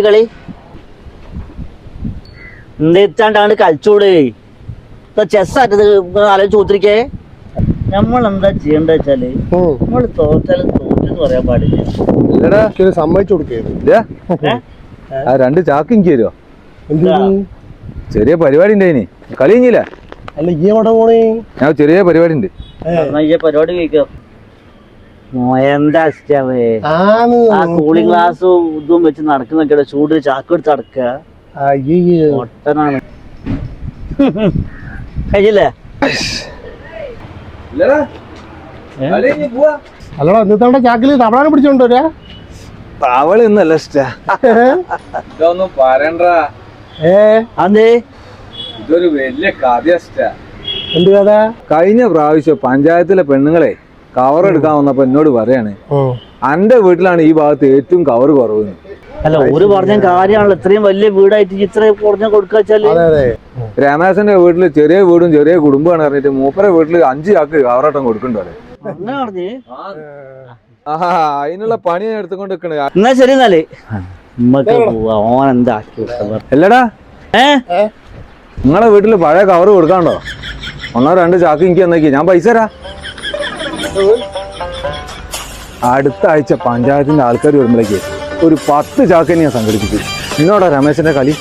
കളി എന്തെത്താണ്ടാണ്ട് കളിച്ചോട് ചെസ്സാറ്റത് ആലോചിച്ച് ഒത്തിരിക്കേ. നമ്മൾ എന്താ ചെയ്യണ്ട വെച്ചാല് നമ്മള് തോറ്റാലും തോറ്റെന്ന് പറയാൻ പാടില്ല. സമ്മതിച്ചു കൊടുക്കരുത്. ആ 2 ചാക്ക് എനിക്ക് തരുമോ? ചെറിയ പരിപാടി ഉണ്ട് അതിന്. കളി കഴിഞ്ഞില്ല. അല്ല ഈ എവിടെ പോണേ? ഞാൻ ചെറിയ പരിപാടി ഉണ്ട്. പരിപാടി കഴിക്കാം. എന്താ ആ കൂളിംഗ് ഗ്ലാസും ഇതും വെച്ച് നടക്കുന്നൊക്കെ ചൂട് ചാക്ക് എടുത്ത് നടക്കുക. ഒട്ടനാണ് കഴിച്ചില്ലേ? അല്ലടാ എന്നിട്ട് ചാക്കില് തവളാനെ പിടിച്ചോണ്ടോരാ? തവള ഒന്നല്ല ഇതൊന്നും പറയണ്ട. അതെ ഇതൊരു വലിയ കഥ. എന്ത് കഥ? കഴിഞ്ഞ പ്രാവശ്യം പഞ്ചായത്തിലെ പെണ്ണുങ്ങളെ കവർ എടുക്കാൻ വന്നപ്പോ എന്നോട് പറയാണ്, അന്റെ വീട്ടിലാണ് ഈ ഭാഗത്ത് ഏറ്റവും കവർ കുറവ്. അല്ല ഒരു പറഞ്ഞ കാര്യമാണല്ലോ, ഇത്രയും വലിയ വീടായിട്ട് ഇത്ര കുറഞ്ഞ കൊടുക്കാച്ചാല്. രമേശന്റെ വീട്ടില് ചെറിയ വീടും ചെറിയ കുടുംബമാണ് പറഞ്ഞിട്ട് മൂപ്പരെ വീട്ടില് 5 ചാക്ക് കവറാട്ടം കൊടുക്കണ്ടോ? അതിനുള്ള പണി ഞാൻ എടുത്തുകൊണ്ട് നിക്കണേ. എന്നാ ശരി എന്നാല് ഓൻ എന്താ അല്ലടാ, നിങ്ങളെ വീട്ടില് പഴയ കവറ് കൊടുക്കാണ്ടോ? 1-2 ചാക്ക് എനിക്ക് തന്നേക്ക്, ഞാൻ പൈസ തരാ. അടുത്ത ആഴ്ച പഞ്ചായത്തിന്റെ ആൾക്കാർ വരുമ്പോഴേക്ക് ഒരു 10 ചാക്ക് ഞാൻ സംഘടിപ്പിച്ചു. നിന്നോടാ രമേശന്റെ കളി.